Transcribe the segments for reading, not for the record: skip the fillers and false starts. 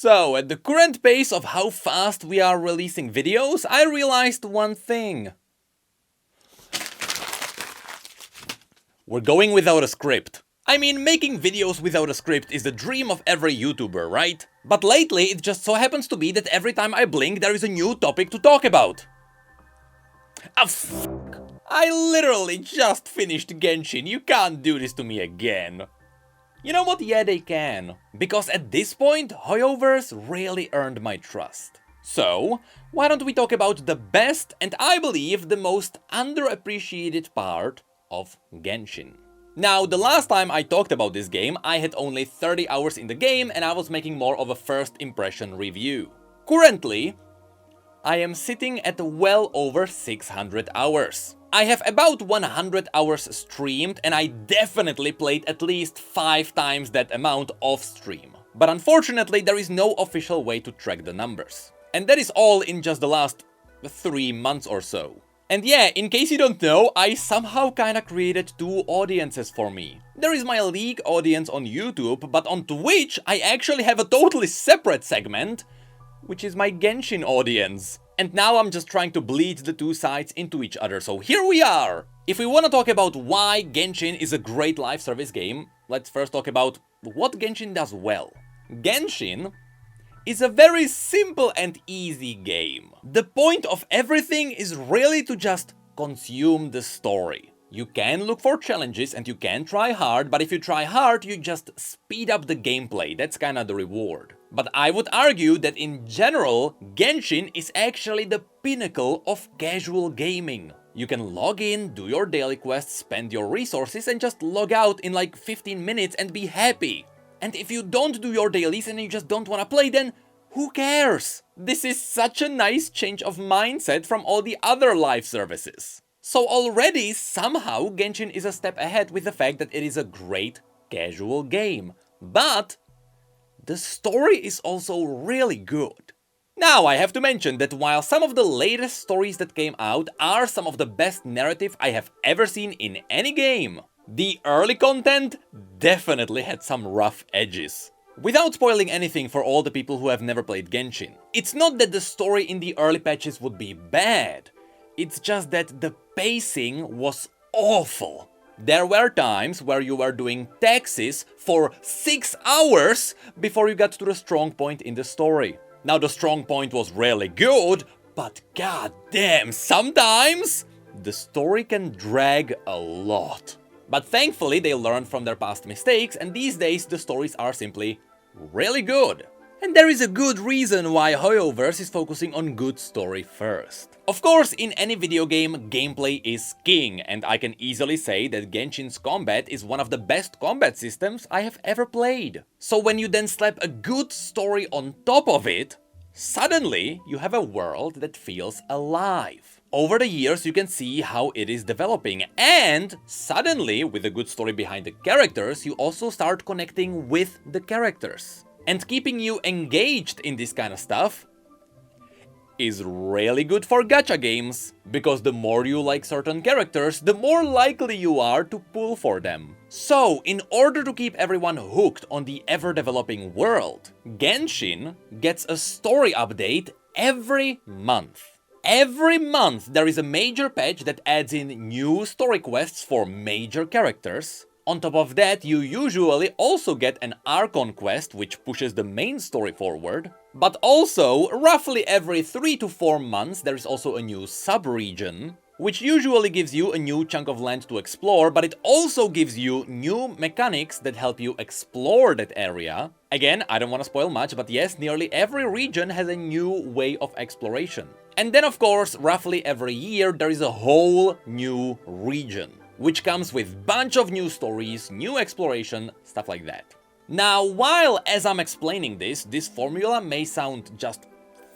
So, at the current pace of how fast we are releasing videos, I realized one thing. We're going without a script. I mean, making videos without a script is the dream of every YouTuber, right? But lately, it just so happens to be that every time I blink, there is a new topic to talk about. Ah, I literally just finished Genshin, you can't do this to me again. You know what? Yeah, they can. Because at this point, Hoyoverse really earned my trust. So, why don't we talk about the best and I believe the most underappreciated part of Genshin. Now, the last time I talked about this game, I had only 30 hours in the game and I was making more of a first impression review. Currently, I am sitting at well over 600 hours. I have about 100 hours streamed and I definitely played at least 5 times that amount off stream. But unfortunately there is no official way to track the numbers. And that is all in just the last 3 months or so. And yeah, in case you don't know, I somehow kinda created 2 audiences for me. There is my League audience on YouTube, but on Twitch I actually have a totally separate segment, which is my Genshin audience. And now I'm just trying to bleed the 2 sides into each other, so here we are! If we wanna talk about why Genshin is a great live service game, let's first talk about what Genshin does well. Genshin is a very simple and easy game. The point of everything is really to just consume the story. You can look for challenges and you can try hard, but if you try hard, you just speed up the gameplay. That's kinda the reward. But I would argue that in general, Genshin is actually the pinnacle of casual gaming. You can log in, do your daily quests, spend your resources and just log out in like 15 minutes and be happy. And if you don't do your dailies and you just don't wanna play, then who cares? This is such a nice change of mindset from all the other live services. So already, somehow, Genshin is a step ahead with the fact that it is a great casual game. But the story is also really good. Now, I have to mention that while some of the latest stories that came out are some of the best narrative I have ever seen in any game, the early content definitely had some rough edges. Without spoiling anything for all the people who have never played Genshin, it's not that the story in the early patches would be bad. It's just that the pacing was awful. There were times where you were doing taxes for 6 hours before you got to the strong point in the story. Now the strong point was really good, but goddamn, sometimes the story can drag a lot. But thankfully they learned from their past mistakes and these days the stories are simply really good. And there is a good reason why Hoyoverse is focusing on good story first. Of course, in any video game, gameplay is king, and I can easily say that Genshin's combat is one of the best combat systems I have ever played. So when you then slap a good story on top of it, suddenly you have a world that feels alive. Over the years you can see how it is developing, and suddenly, with a good story behind the characters, you also start connecting with the characters. And keeping you engaged in this kind of stuff is really good for gacha games, because the more you like certain characters, the more likely you are to pull for them. So, in order to keep everyone hooked on the ever-developing world, Genshin gets a story update every month. Every month there is a major patch that adds in new story quests for major characters. On top of that, you usually also get an Archon quest, which pushes the main story forward. But also, roughly every 3 to 4 months, there is also a new sub-region, which usually gives you a new chunk of land to explore, but it also gives you new mechanics that help you explore that area. Again, I don't want to spoil much, but yes, nearly every region has a new way of exploration. And then, of course, roughly every year, there is a whole new region, which comes with bunch of new stories, new exploration, stuff like that. Now, while as I'm explaining this formula may sound just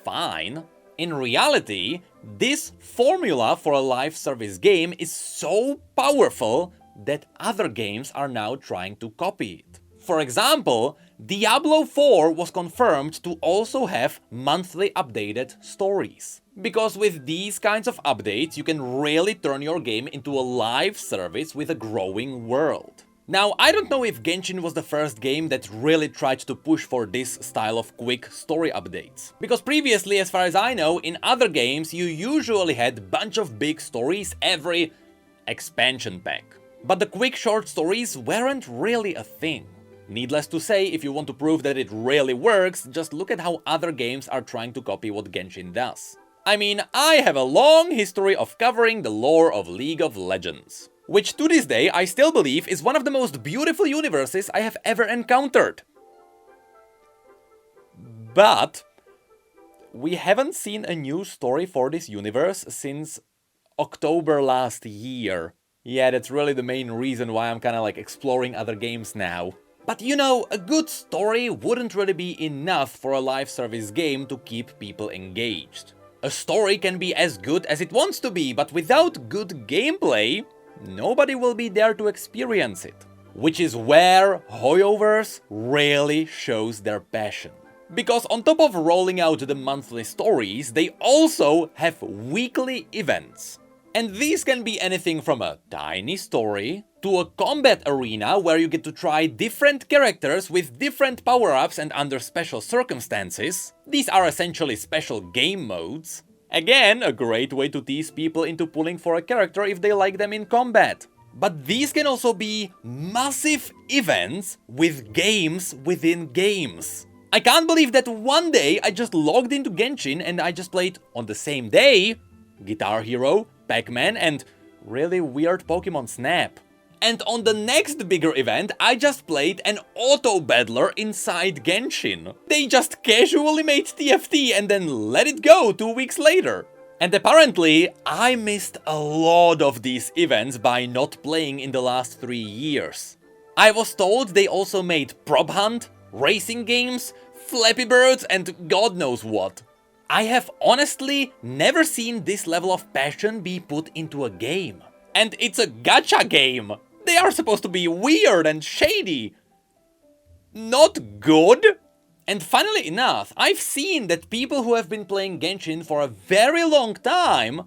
fine, in reality, this formula for a live service game is so powerful that other games are now trying to copy it. For example, Diablo 4 was confirmed to also have monthly updated stories. Because with these kinds of updates, you can really turn your game into a live service with a growing world. Now, I don't know if Genshin was the first game that really tried to push for this style of quick story updates. Because previously, as far as I know, in other games you usually had a bunch of big stories every expansion pack. But the quick short stories weren't really a thing. Needless to say, if you want to prove that it really works, just look at how other games are trying to copy what Genshin does. I mean, I have a long history of covering the lore of League of Legends, which to this day I still believe is one of the most beautiful universes I have ever encountered. But we haven't seen a new story for this universe since October last year. Yeah, that's really the main reason why I'm kinda like exploring other games now. But you know, a good story wouldn't really be enough for a live service game to keep people engaged. A story can be as good as it wants to be, but without good gameplay, nobody will be there to experience it. Which is where Hoyoverse really shows their passion. Because on top of rolling out the monthly stories, they also have weekly events. And these can be anything from a tiny story to a combat arena where you get to try different characters with different power-ups and under special circumstances. These are essentially special game modes. Again, a great way to tease people into pulling for a character if they like them in combat. But these can also be massive events with games within games. I can't believe that one day I just logged into Genshin and I just played on the same day Guitar Hero, Pac-Man and really weird Pokemon Snap. And on the next bigger event, I just played an auto-battler inside Genshin. They just casually made TFT and then let it go 2 weeks later. And apparently, I missed a lot of these events by not playing in the last 3 years. I was told they also made Prop Hunt, racing games, Flappy Birds and God knows what. I have honestly never seen this level of passion be put into a game. And it's a gacha game! They are supposed to be weird and shady. Not good? And funnily enough, I've seen that people who have been playing Genshin for a very long time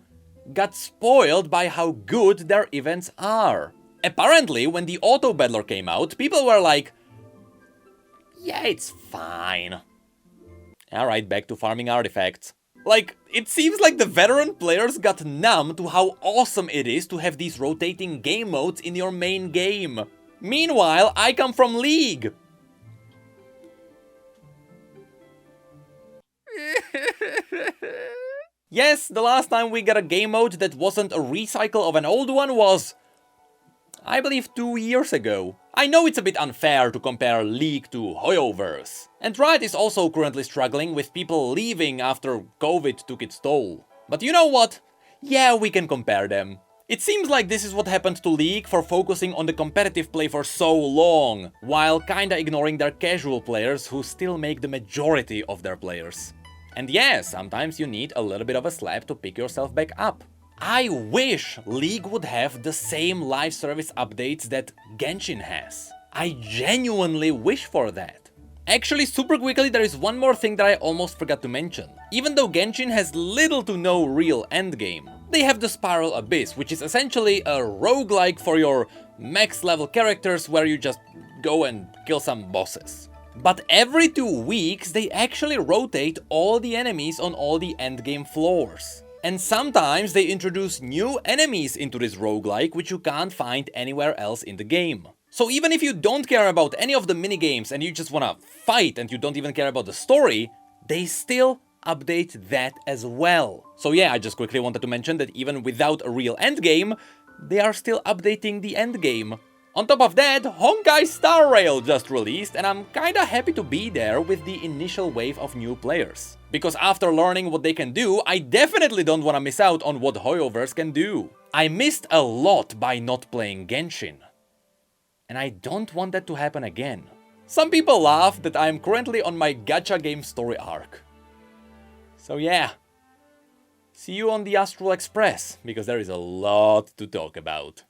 got spoiled by how good their events are. Apparently, when the Auto Battler came out, people were like, yeah, it's fine. Alright, back to farming artifacts. Like, it seems like the veteran players got numb to how awesome it is to have these rotating game modes in your main game. Meanwhile, I come from League. Yes, the last time we got a game mode that wasn't a recycle of an old one was, I believe, 2 years ago. I know it's a bit unfair to compare League to Hoyoverse. And Riot is also currently struggling with people leaving after COVID took its toll. But you know what? Yeah, we can compare them. It seems like this is what happened to League for focusing on the competitive play for so long, while kinda ignoring their casual players who still make the majority of their players. And yeah, sometimes you need a little bit of a slap to pick yourself back up. I wish League would have the same live service updates that Genshin has. I genuinely wish for that. Actually, super quickly, there is one more thing that I almost forgot to mention. Even though Genshin has little to no real endgame, they have the Spiral Abyss, which is essentially a roguelike for your max level characters where you just go and kill some bosses. But every 2 weeks, they actually rotate all the enemies on all the endgame floors. And sometimes they introduce new enemies into this roguelike which you can't find anywhere else in the game. So even if you don't care about any of the minigames and you just wanna fight and you don't even care about the story, they still update that as well. So yeah, I just quickly wanted to mention that even without a real endgame, they are still updating the endgame. On top of that, Honkai Star Rail just released and I'm kinda happy to be there with the initial wave of new players. Because after learning what they can do, I definitely don't wanna miss out on what Hoyoverse can do. I missed a lot by not playing Genshin. And I don't want that to happen again. Some people laugh that I am currently on my gacha game story arc. So yeah. See you on the Astral Express, because there is a lot to talk about.